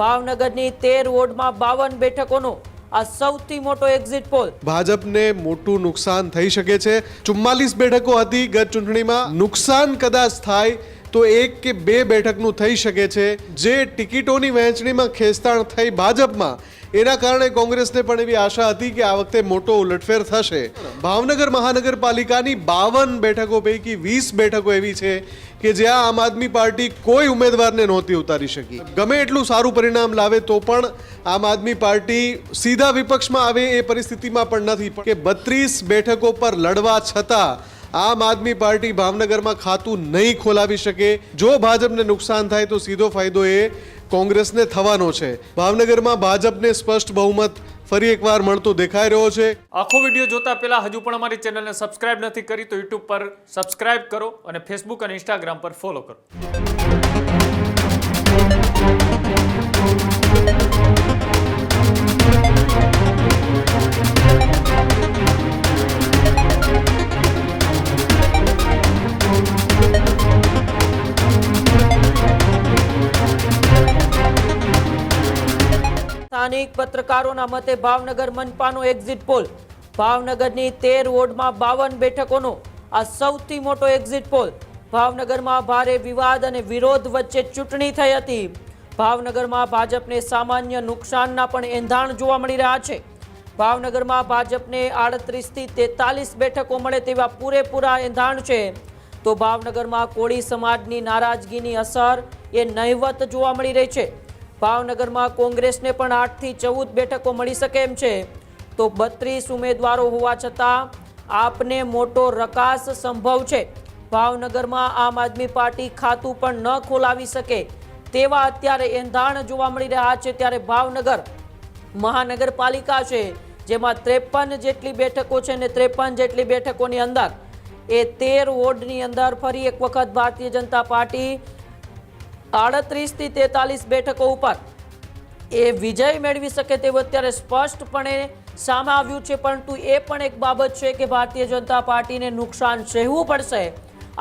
ભાવનગરની 13 વોર્ડમાં 52 બેઠકોનો આ સૌથી મોટો એક્ઝિટ પોલ। ભાજપને મોટું નુકસાન થઈ શકે છે। 44 બેઠકો હતી ગત ચૂંટણીમાં। નુકસાન કદાચ થાય તો 1 કે 2 બેઠકનું થઈ શકે છે। જે ટિકિટોની વહેંચણીમાં ખેંચતાણ થઈ ભાજપમાં, એના કારણે કોંગ્રેસને પણ એવી આશા હતી કે આ વખતે મોટો ઉલટફેર થશે। ભાવનગર મહાનગરપાલિકાની 52 બેઠકો પૈકી 20 બેઠકો એવી છે કે જ્યાં આમ આદમી પાર્ટી કોઈ ઉમેદવારને નહોતી ઉતારી શકી। ગમે એટલું સારું પરિણામ લાવે તો પણ આમ આદમી પાર્ટી સીધા વિપક્ષમાં આવે એ પરિસ્થિતિમાં પણ નથી કે 32 બેઠકો પર લડવા છતાં આમ આદમી પાર્ટી ભાવનગરમાં ખાતું નહીં ખોલાવી શકે। જો ભાજપને નુકસાન થાય તો સીધો ફાયદો એ કોંગ્રેસને થવાનો છે। ભાવનગરમાં ભાજપને સ્પષ્ટ બહુમત ફરી એકવાર મળતો દેખાઈ રહ્યો છે। આખો વિડીયો જોતા પહેલા હજુ પણ અમારી ચેનલને સબસ્ક્રાઇબ નથી કરી તો યુટ્યુબ પર સબસ્ક્રાઇબ કરો અને ફેસબુક અને ઇન્સ્ટાગ્રામ પર ફોલો કરો। સ્થાનિક પત્રકારોના મતે ભાવનગર મનપાનો એક્ઝિટ પોલ। ભાવનગરની 13 વોર્ડમાં 52 બેઠકોનો આ સૌથી મોટો એક્ઝિટ પોલ। ભાવનગરમાં ભારે વિવાદ અને વિરોધ વચ્ચે ચૂંટણી થઈ હતી। ભાવનગરમાં ભાજપને સામાન્ય નુકસાનના પણ એંધાણ જોવા મળી રહ્યા છે। ભાવનગરમાં ભાજપને 38 થી 43 બેઠકો મળે તેવા પૂરેપૂરા એંધાણ છે। તો ભાવનગરમાં કોળી સમાજની નારાજગીની અસર એ નહિવત જોવા મળી રહી છે। ભાવનગરમાં કોંગ્રેસને પણ 8 થી 14 બેઠકો મળી શકે એમ છે। તો 32 ઉમેદવારો હોવા છતાં આપને મોટો રકાસ સંભવ છે। ભાવનગરમાં આમ આદમી પાર્ટી ખાતું પણ ન ખોલાવી શકે તેવા અત્યારે એંધાણ જોવા મળી રહ્યા છે। ત્યારે ભાવનગર મહાનગરપાલિકા છે જેમાં 53 જેટલી બેઠકો છે અને 53 જેટલી બેઠકોની અંદર એ 13 વોર્ડની અંદર ફરી એક વખત ભારતીય જનતા પાર્ટી 38 થી 43 બેઠકો ઉપર એ વિજય મેળવી શકે તેવું અત્યારે સ્પષ્ટપણે સામે આવ્યું છે। પરંતુ એ પણ એક બાબત છે કે ભારતીય જનતા પાર્ટીને નુકસાન સહેવું પડશે।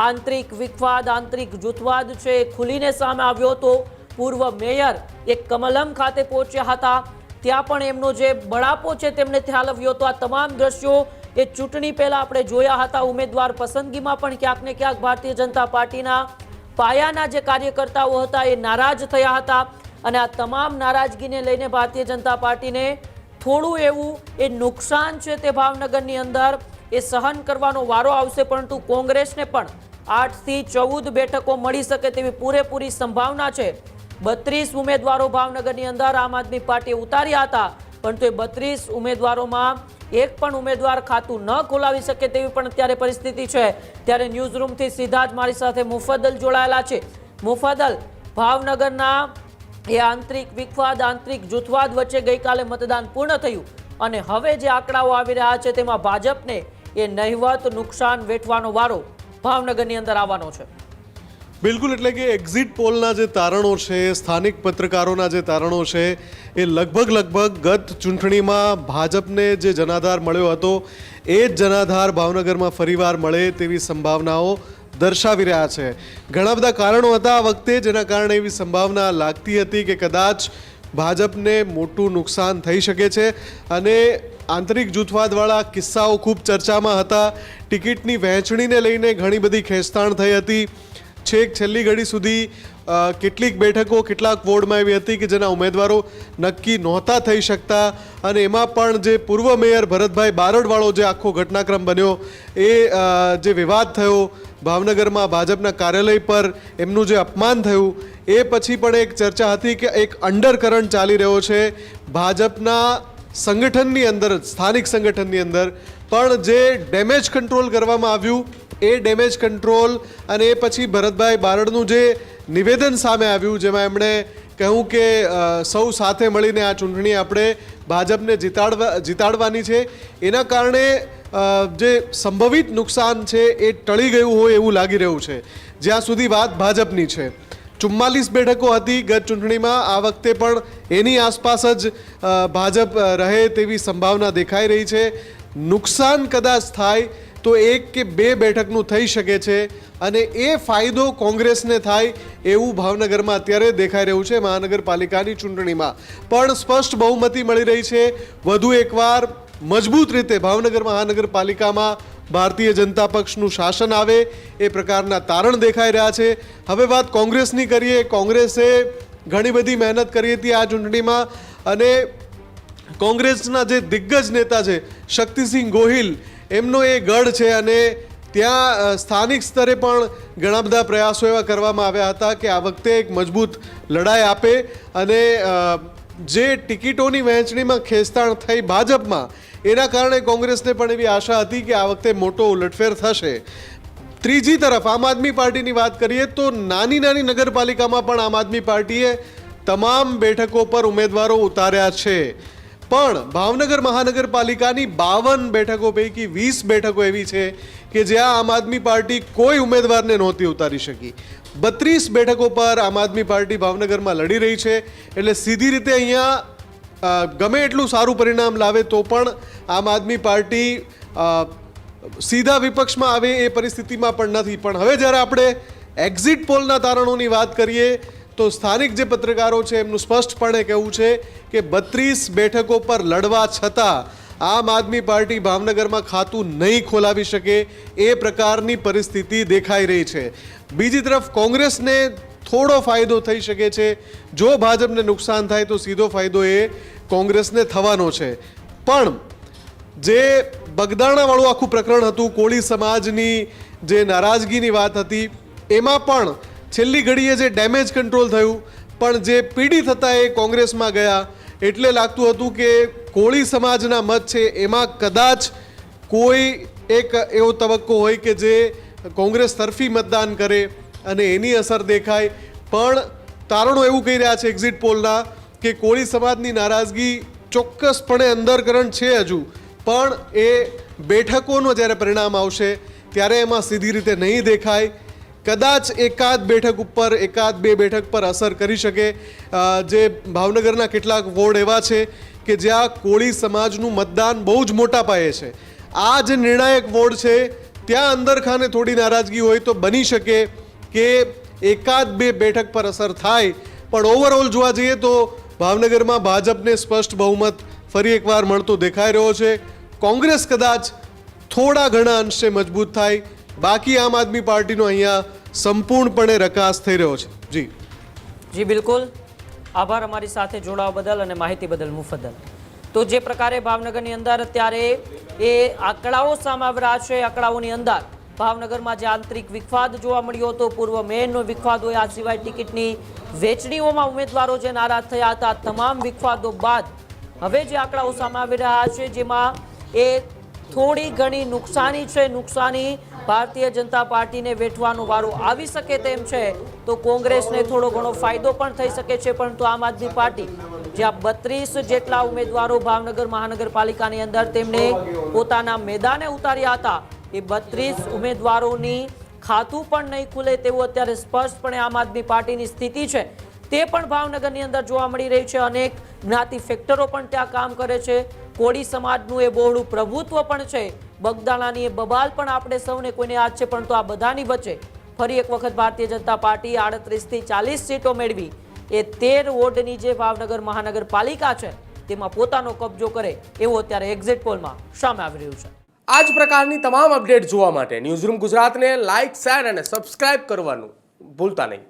આંતરિક વિખવાદ, આંતરિક જૂથવાદ છે એ ખુલીને સામે આવ્યો હતો। પૂર્વ મેયર એક કમલમ ખાતે પહોંચ્યા હતા, ત્યાં પણ એમનો જે બળાપો છે તેમને ઠાલવ્યો હતો। આ તમામ દ્રશ્યો એ ચૂંટણી પહેલા આપણે જોયા હતા। ઉમેદવાર પસંદગીમાં પણ ક્યાંક ને ક્યાંક ભારતીય જનતા પાર્ટીના પાયાના જે કાર્યકર્તાઓ હતા એ નારાજ થયા હતા અને આ તમામ નારાજગીને લઈને ભારતીય જનતા પાર્ટીને થોડું એવું એ નુકસાન છે તે ભાવનગરની અંદર એ સહન કરવાનો વારો આવશે। પરંતુ કોંગ્રેસને પણ 8 થી 14 બેઠકો મળી શકે તેવી પૂરેપૂરી સંભાવના છે। 32 ઉમેદવારો ભાવનગરની અંદર આમ આદમી પાર્ટીએ ઉતાર્યા હતા, પરંતુ એ 32 ઉમેદવારોમાં એક પણ ઉમેદવાર ખાતું ન ખોલાવી શકે તેવી પણ અત્યારે પરિસ્થિતિ છે। ત્યારે ન્યૂઝ રૂમથી સીધા જ મારી સાથે મુફદ્દલ જોડાયેલા છે। મુફદ્દલ, ભાવનગરના એ આંતરિક વિખવાદ, આંતરિક જૂથવાદ વચ્ચે ગઈકાલે મતદાન પૂર્ણ થયું અને હવે જે આંકડાઓ આવી રહ્યા છે તેમાં ભાજપને એ નહિવત નુકસાન વેઠવાનો વારો ભાવનગરની અંદર આવવાનો છે। બિલકુલ, એટલે કે એક્ઝિટ પોલના જે તારણો છે, સ્થાનિક પત્રકારોના જે તારણો છે, એ લગભગ ગત ચૂંટણીમાં ભાજપને જે જનાધાર મળ્યો હતો એ જ જનાધાર ભાવનગરમાં ફરીવાર મળે તેવી સંભાવનાઓ દર્શાવી રહ્યા છે। ઘણા બધા કારણો હતા આ વખતે જેના કારણે એવી સંભાવના લાગતી હતી કે કદાચ ભાજપને મોટું નુકસાન થઈ શકે છે અને આંતરિક જૂથવાદવાળા કિસ્સાઓ ખૂબ ચર્ચામાં હતા। ટિકિટની વહેંચણીને લઈને ઘણી બધી ખેંચતાણ થઈ હતી। છેક છેલ્લી ઘડી સુધી કેટલીક બેઠકો કેટલાક વોર્ડમાં એવી હતી કે જેના ઉમેદવારો નક્કી નહોતા થઈ શકતા અને એમાં પણ જે પૂર્વ મેયર ભરતભાઈ બારડવાળો જે આખો ઘટનાક્રમ બન્યો એ જે વિવાદ થયો ભાવનગરમાં ભાજપના કાર્યાલય પર એમનું જે અપમાન થયું એ પછી પણ એક ચર્ચા હતી કે એક અંડરકરન્ટ ચાલી રહ્યો છે ભાજપના સંગઠનની અંદર, સ્થાનિક સંગઠનની અંદર પણ જે ડેમેજ કંટ્રોલ કરવામાં આવ્યું એ ડેમેજ કંટ્રોલ અને એ પછી ભરતભાઈ બારડનું જે નિવેદન સામે આવ્યું જેમાં એમણે કહ્યું કે સૌ સાથે મળીને આ ચૂંટણી આપણે ભાજપને જીતાડવાની છે, એના કારણે જે સંભવિત નુકસાન છે એ ટળી ગયું હોય એવું લાગી રહ્યું છે। જ્યાં સુધી વાત ભાજપની છે, 44 બેઠકો હતી ગત ચૂંટણીમાં, આ વખતે પણ એની આસપાસ જ ભાજપ રહે તેવી સંભાવના દેખાઈ રહી છે। નુકસાન કદાચ થાય તો 1 કે 2 બેઠકનું થઈ શકે છે અને એ ફાયદો કોંગ્રેસને થાય એવું ભાવનગરમાં અત્યારે દેખાઈ રહ્યું છે મહાનગરપાલિકાની ચૂંટણીમાં પણ સ્પષ્ટ બહુમતી મળી રહી છે વધુ એકવાર મજબૂત રીતે ભાવનગર મહાનગરપાલિકામાં ભારતીય જનતા પક્ષનું શાસન આવે એ પ્રકારના તારણ દેખાઈ રહ્યા છે હવે વાત કોંગ્રેસની કરીએ કોંગ્રેસે ઘણી બધી મહેનત કરી હતી આ ચૂંટણીમાં અને કોંગ્રેસના જે દિગ્ગજ નેતા છે શક્તિસિંહ ગોહિલ એમનો એ ગઢ છે અને ત્યાં સ્થાનિક સ્તરે પણ ઘણા બધા પ્રયાસો એવા કરવામાં આવ્યા હતા કે આ વખતે એક મજબૂત લડાઈ આપે અને જે ટિકિટોની વહેંચણીમાં ખેંચતાણ થઈ ભાજપમાં એના કારણે કોંગ્રેસને પણ એવી આશા હતી કે આ વખતે મોટો ઉલટફેર થશે ત્રીજી તરફ આમ આદમી પાર્ટીની વાત કરીએ તો નાની નાની નગરપાલિકામાં પણ આમ આદમી પાર્ટીએ તમામ બેઠકો પર ઉમેદવારો ઉતાર્યા છે પણ ભાવનગર મહાનગરપાલિકાની 52 બેઠકો પૈકી 20 બેઠકો એવી છે કે જ્યાં આમ આદમી પાર્ટી કોઈ ઉમેદવારને નહોતી ઉતારી શકી 32 બેઠકો પર આમ આદમી પાર્ટી ભાવનગરમાં લડી રહી છે એટલે સીધી રીતે અહીંયા ગમે એટલું સારું પરિણામ લાવે તો પણ આમ આદમી પાર્ટી સીધા વિપક્ષમાં આવે એ પરિસ્થિતિમાં પણ નથી પણ હવે જ્યારે આપણે એક્ઝિટ પોલના તારણોની વાત કરીએ તો સ્થાનિક જે પત્રકારો છે એમનું સ્પષ્ટપણે કહેવું છે કે 32 બેઠકો પર લડવા છતાં આમ આદમી પાર્ટી ભાવનગરમાં ખાતું નહીં ખોલાવી શકે એ પ્રકારની પરિસ્થિતિ દેખાઈ રહી છે બીજી તરફ કોંગ્રેસને થોડો ફાયદો થઈ શકે છે જો ભાજપને નુકસાન થાય તો સીધો ફાયદો એ કોંગ્રેસને થવાનો છે પણ જે બગદાણાવાળું આખું પ્રકરણ હતું કોળી સમાજની જે નારાજગીની વાત હતી એમાં પણ છેલ્લી ઘડીએ જે ડેમેજ કંટ્રોલ થયું પણ જે પીડિત હતા એ કોંગ્રેસમાં ગયા એટલે લાગતું હતું કે કોળી સમાજના મત છે એમાં કદાચ કોઈ એક એવો તબક્કો હોય કે જે કોંગ્રેસ તરફી મતદાન કરે અને એની અસર દેખાય પણ તારણો એવું કહી રહ્યા છે એક્ઝિટ પોલના કે કોળી સમાજની નારાજગી ચોક્કસપણે અંડરકરન્ટ છે હજુ પણ એ બેઠકોનો જ્યારે પરિણામ આવશે ત્યારે એમાં સીધી રીતે નહીં દેખાય કદાચ એકાદ બેઠક ઉપર એકાદ 2 બેઠક પર અસર કરી શકે જે ભાવનગરના કેટલાક વોર્ડ એવા છે કે જ્યાં કોળી સમાજનું મતદાન બહુ જ મોટા પાયે છે આ જે નિર્ણાયક વોર્ડ છે ત્યાં અંદરખાને થોડી નારાજગી હોય તો બની શકે કે એકાદ 2 બેઠક પર અસર થાય પણ ઓવરઓલ જોવા જઈએ તો ભાવનગરમાં ભાજપને સ્પષ્ટ બહુમત ફરી એકવાર મળતો દેખાઈ રહ્યો છે કોંગ્રેસ કદાચ થોડા ઘણા અંશે મજબૂત થાય બાકી આમ આદમી પાર્ટીનો અહીંયા સંપૂર્ણપણે રકાસ થઈ રહ્યો છે જી બિલકુલ આભાર અમારી સાથે જોડાવા બદલ અને માહિતી બદલ મુફદ્દલ તો જે પ્રકારે ભાવનગરની અંદર અત્યારે એ આંકડાઓ સામે આવી રહ્યા છે આંકડાઓની અંદર ભાવનગરમાં જે આંતરિક વિખવાદ જોવા મળ્યો હતો પૂર્વ મેયરનો વિખવાદ હોય આ સિવાય ટિકિટની વેચણીઓમાં ઉમેદવારો જે નારાજ થયા હતા તમામ વિખવાદો બાદ હવે જે આંકડાઓ સામે આવી રહ્યા છે જેમાં એ થોડી ઘણી નુકસાની છે નુકસાની ભારતીય જનતા પાર્ટીને વેઠવાનો વારો આવી શકે તેમ છે તો કોંગ્રેસને થોડો ઘણો ફાયદો પણ થઈ શકે છે પરંતુ આમ આદમી પાર્ટી જ્યાં 32 જેટલા ઉમેદવારો ભાવનગર મહાનગરપાલિકાની અંદર તેમણે પોતાના મેદાને ઉતાર્યા હતા એ 32 ઉમેદવારોની ખાતું પણ નહીં ખુલે તેવું અત્યારે સ્પષ્ટપણે આમ આદમી પાર્ટીની સ્થિતિ છે તે પણ ભાવનગરની અંદર જોવા મળી રહી છે અનેક જ્ઞાતિ ફેક્ટરો પણ ત્યાં કામ કરે છે કોળી સમાજનું એ બહોળું પ્રભુત્વ પણ છે બગદાણાની એ બબાલ પણ આપણે સૌને કોઈને યાદ છે પરંતુ આ બધાની વચ્ચે ફરી એક વખત ભારતીય જનતા પાર્ટી 38 થી 40 સીટો મેળવી એ 13 વોર્ડની જે ભાવનગર મહાનગરપાલિકા છે તેમાં પોતાનો કબજો કરે એવું અત્યારે એક્ઝિટ પોલમાં સામે આવી રહ્યું છે આ જ પ્રકારની તમામ અપડેટ જોવા માટે ન્યૂઝરૂમ ગુજરાતને લાઇક શેર અને સબસ્ક્રાઇબ કરવાનું ભૂલતા નહીં